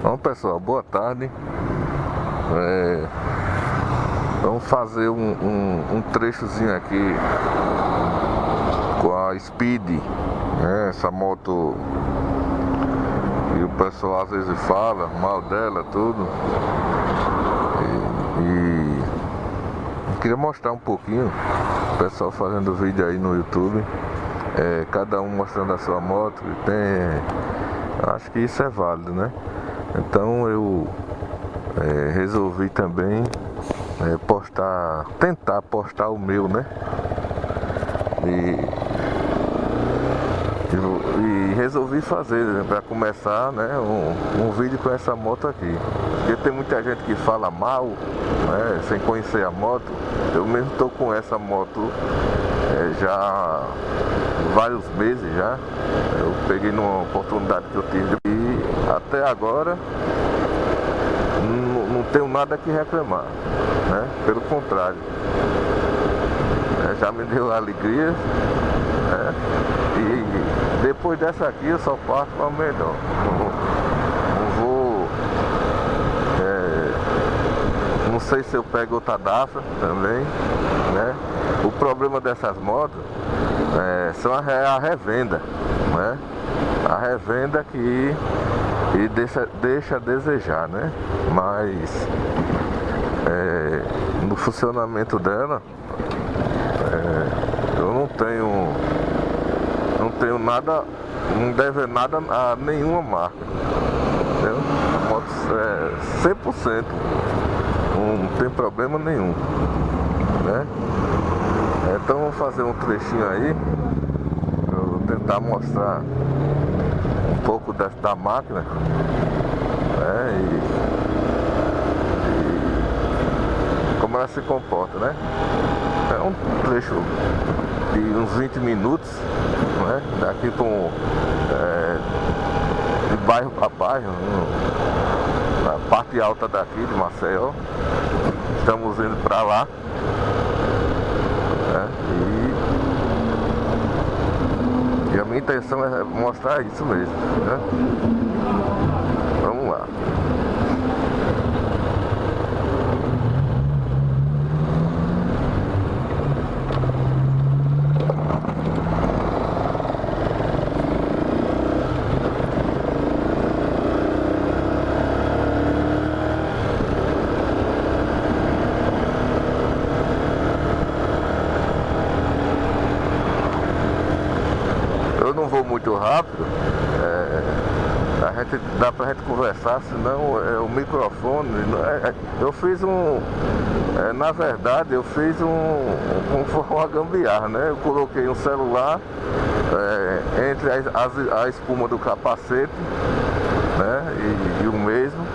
Bom, pessoal, boa tarde. Vamos fazer um trechozinho aqui com a Speed, né? Essa moto e o pessoal às vezes fala mal dela, tudo. E eu queria mostrar um pouquinho o pessoal fazendo vídeo aí no YouTube, cada um mostrando a sua moto. Acho que isso é válido, né? Então eu resolvi também tentar postar o meu, né? E resolvi fazer, né, para começar, né, um vídeo com essa moto aqui. Porque tem muita gente que fala mal, né, sem conhecer a moto. Eu mesmo estou com essa moto já há vários meses já. Eu peguei numa oportunidade que eu tive e até agora não tenho nada que reclamar, né? Pelo contrário, já me deu alegria, né? E depois dessa aqui eu só passo para o melhor. Não sei se eu pego outra DAFRA também, né? O problema dessas motos são a revenda, né? A revenda que deixa a desejar, né? Mas no funcionamento dela eu não tenho nada, não deve nada a nenhuma marca, entendeu? A moto é 100%, não tem problema nenhum, né? Então vamos fazer um trechinho aí, vou tentar mostrar um pouco da máquina, né? E como ela se comporta, né? É um trecho de uns 20 minutos, né? Daqui de bairro para bairro, na parte alta daqui de Maceió. Estamos indo para lá, né? E a minha intenção é mostrar isso mesmo, né? Vamos lá. Eu não vou muito rápido, dá pra gente conversar, senão o microfone. Eu fiz na verdade eu fiz uma gambiarra, né? Eu coloquei um celular entre a espuma do capacete, né? E o mesmo,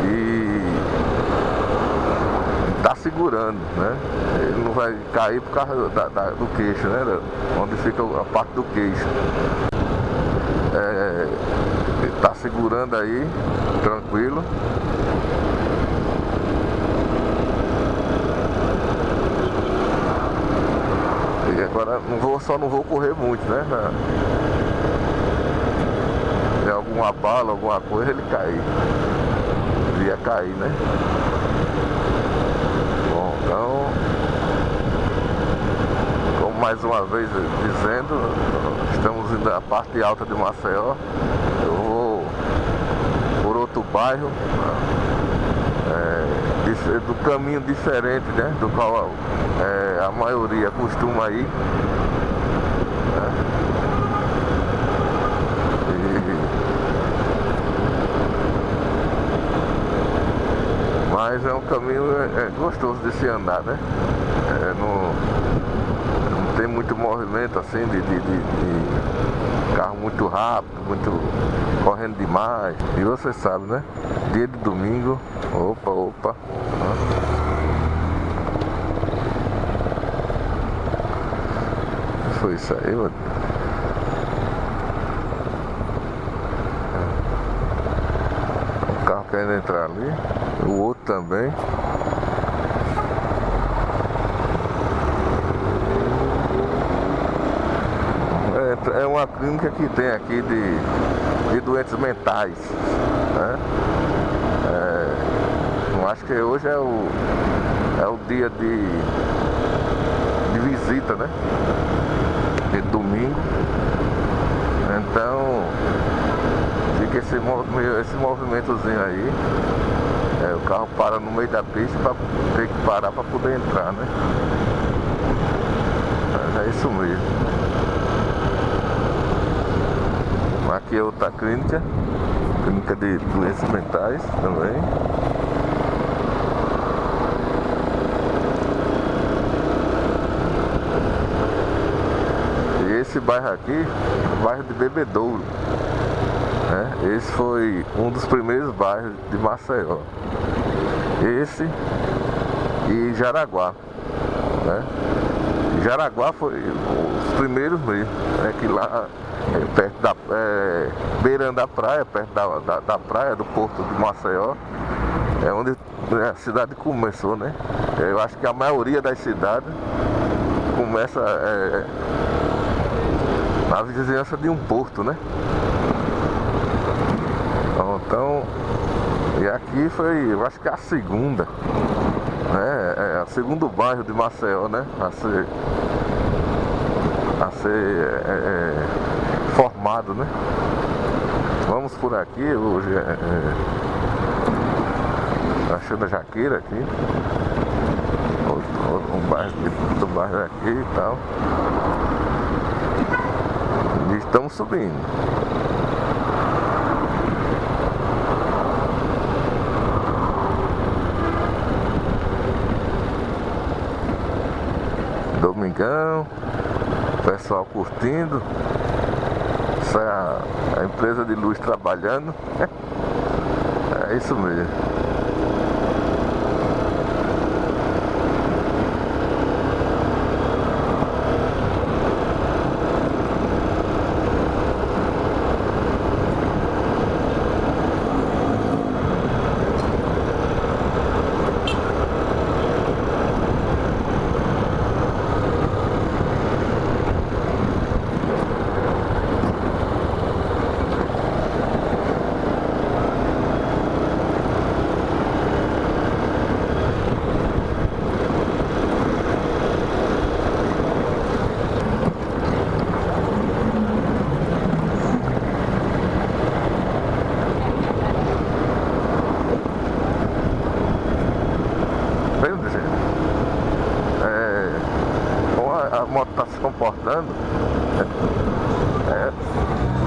e tá segurando, né? Ele não vai cair por causa do queixo, né? Onde fica a parte do queixo. Ele tá segurando aí, tranquilo. E agora só não vou correr muito, né? Se alguma bala, alguma coisa, ele cair. Ele ia cair, né? Bom, então, como mais uma vez dizendo, estamos indo à parte alta de Maceió. Eu vou por outro bairro, do caminho diferente, né? Do qual a maioria costuma ir, né? Mas é um caminho gostoso de se andar, né? Não tem muito movimento assim de carro muito rápido, muito correndo demais. E você sabe, né? Dia de domingo, opa. Foi isso aí, mano. O carro querendo entrar ali, o outro também. É uma clínica que tem aqui de doentes mentais. né? Eu acho que hoje é o dia de visita, né? De domingo. Então fica esse movimentozinho aí. O carro para no meio da pista para ter que parar para poder entrar, né? Mas é isso mesmo. Aqui é outra clínica de doenças mentais também. E esse bairro aqui, o bairro de Bebedouro, né? Esse foi um dos primeiros bairros de Maceió. Esse e Jaraguá, né? Jaraguá foi os primeiros mesmo, né? Que lá perto da beirando a praia, perto da praia do porto de Maceió, é onde a cidade começou, né? Eu acho que a maioria das cidades começa na vizinhança de um porto, né? Então, e aqui foi, eu acho que a segunda, né? O segundo bairro de Maceió, né? A ser formado, né? Vamos por aqui, hoje a da Jaqueira aqui, um bairro do bairro aqui e tal. E estamos subindo. Domingão, o pessoal curtindo. Essa é a empresa de luz trabalhando. É isso mesmo. Como a moto está se comportando,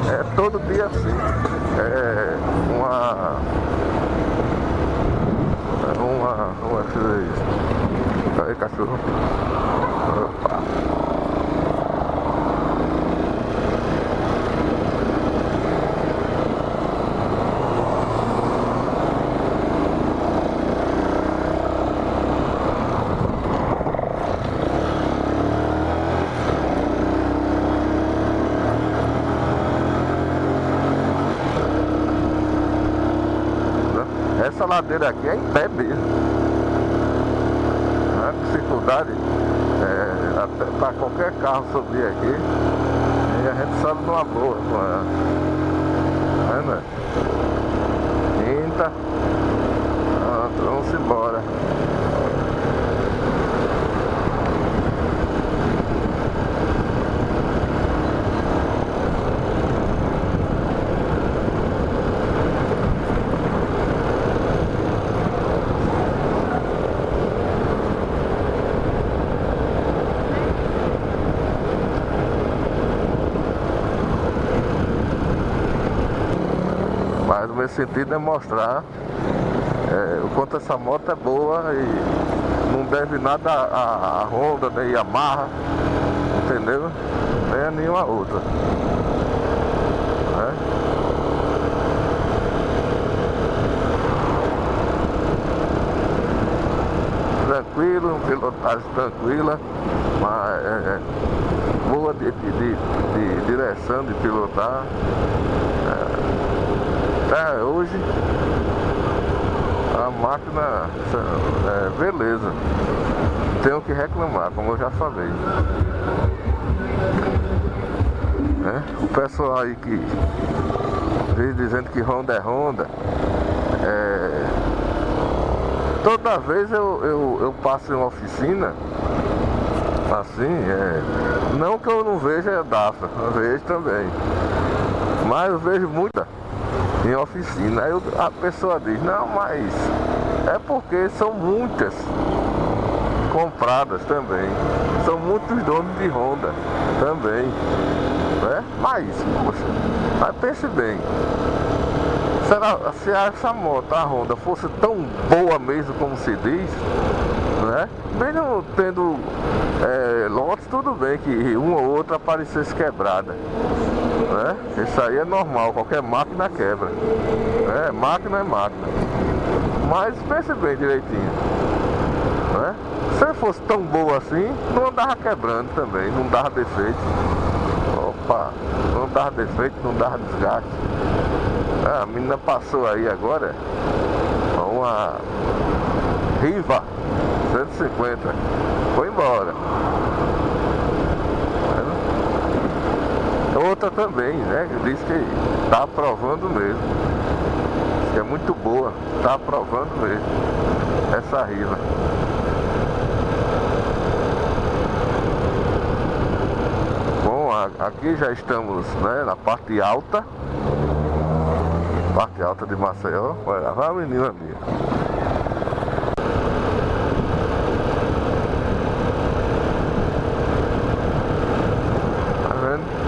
é todo dia assim. Como é que é isso? Aí, cachorro. Opa. Essa ladeira aqui é em pé mesmo. A dificuldade até para qualquer carro subir aqui. E a gente sobe numa boa com ela. Né? Quinta. Pronto, vamos embora. Mas o meu sentido é mostrar o quanto essa moto é boa e não deve nada a Honda, nem Yamaha, entendeu? Nem a nenhuma outra. Né? Tranquilo, pilotagem tranquila, mas boa de direção, de pilotar. Até hoje a máquina beleza, tenho que reclamar, como eu já falei. O pessoal aí que Vídeo dizendo que Honda é Honda. Toda vez eu passo em uma oficina assim, não que eu não veja a DAFRA, eu vejo também, mas eu vejo muita em oficina. Aí a pessoa diz, não, mas é porque são muitas compradas também, são muitos donos de Honda também, né? Mas, poxa, mas pense bem, se essa moto, a Honda, fosse tão boa mesmo como se diz, né? Mesmo tendo lotes, tudo bem que uma ou outra aparecesse quebrada, né? Isso aí é normal, qualquer máquina quebra, máquina é máquina. Mas pense bem direitinho, né? Se fosse tão boa assim, não andava quebrando também, não dava defeito. Opa, não dava defeito, não dava desgaste. A menina passou aí agora uma Riva 150, foi embora. Outra também, né, que diz que tá aprovando mesmo, diz que é muito boa, tá aprovando mesmo essa Riva. Bom, aqui já estamos, né, na parte alta de Maceió. Olha, vai a menina ali. Tá vendo?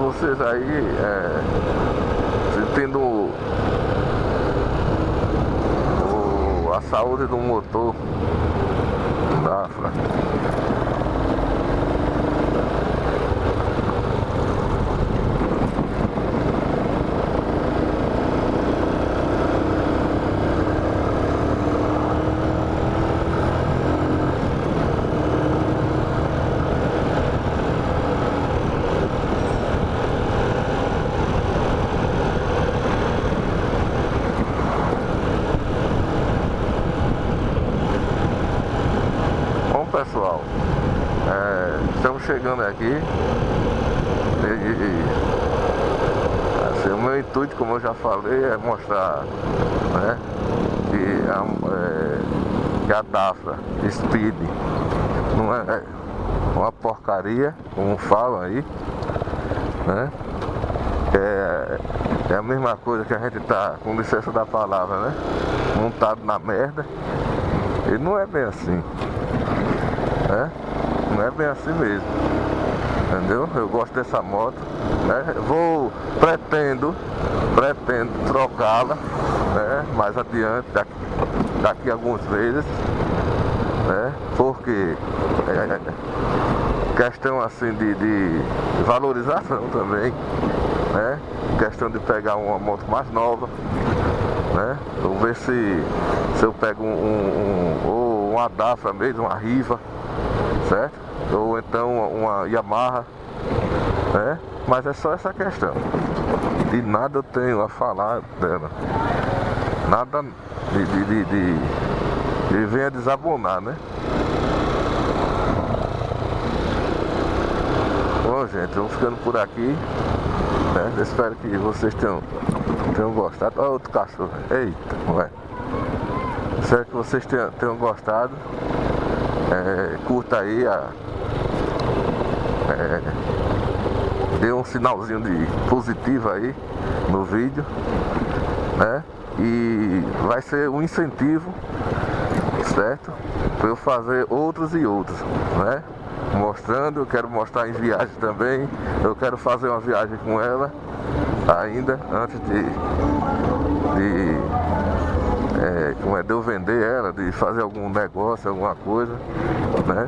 Vocês aí tendo a saúde do motor DAFRA. Pessoal, estamos chegando aqui assim, o meu intuito, como eu já falei, é mostrar, né, que a DAFRA Speed não é uma porcaria, como falam aí, né? É a mesma coisa que a gente tá, com licença da palavra, né, montado na merda. E não é bem assim, não é bem assim mesmo, entendeu? Eu gosto dessa moto, né? Pretendo trocá-la, né, mais adiante, daqui a alguns meses, né? Porque questão assim de valorização também, né? Questão de pegar uma moto mais nova, né? Vou ver se eu pego ou uma DAFRA mesmo, uma Riva, certo? Ou então uma Yamaha, né? Mas é só essa questão. De nada eu tenho a falar dela. Nada de venha desabonar, né? Bom, gente, vamos ficando por aqui, né? Eu espero que vocês tenham gostado. Olha outro cachorro. Eita, ué. Espero que vocês tenham gostado. Curta aí, dê um sinalzinho de positivo aí no vídeo, né? E vai ser um incentivo, certo? Para eu fazer outros e outros, né? Mostrando, eu quero mostrar em viagem também. Eu quero fazer uma viagem com ela ainda antes de como é, de eu vender ela, de fazer algum negócio, alguma coisa, né?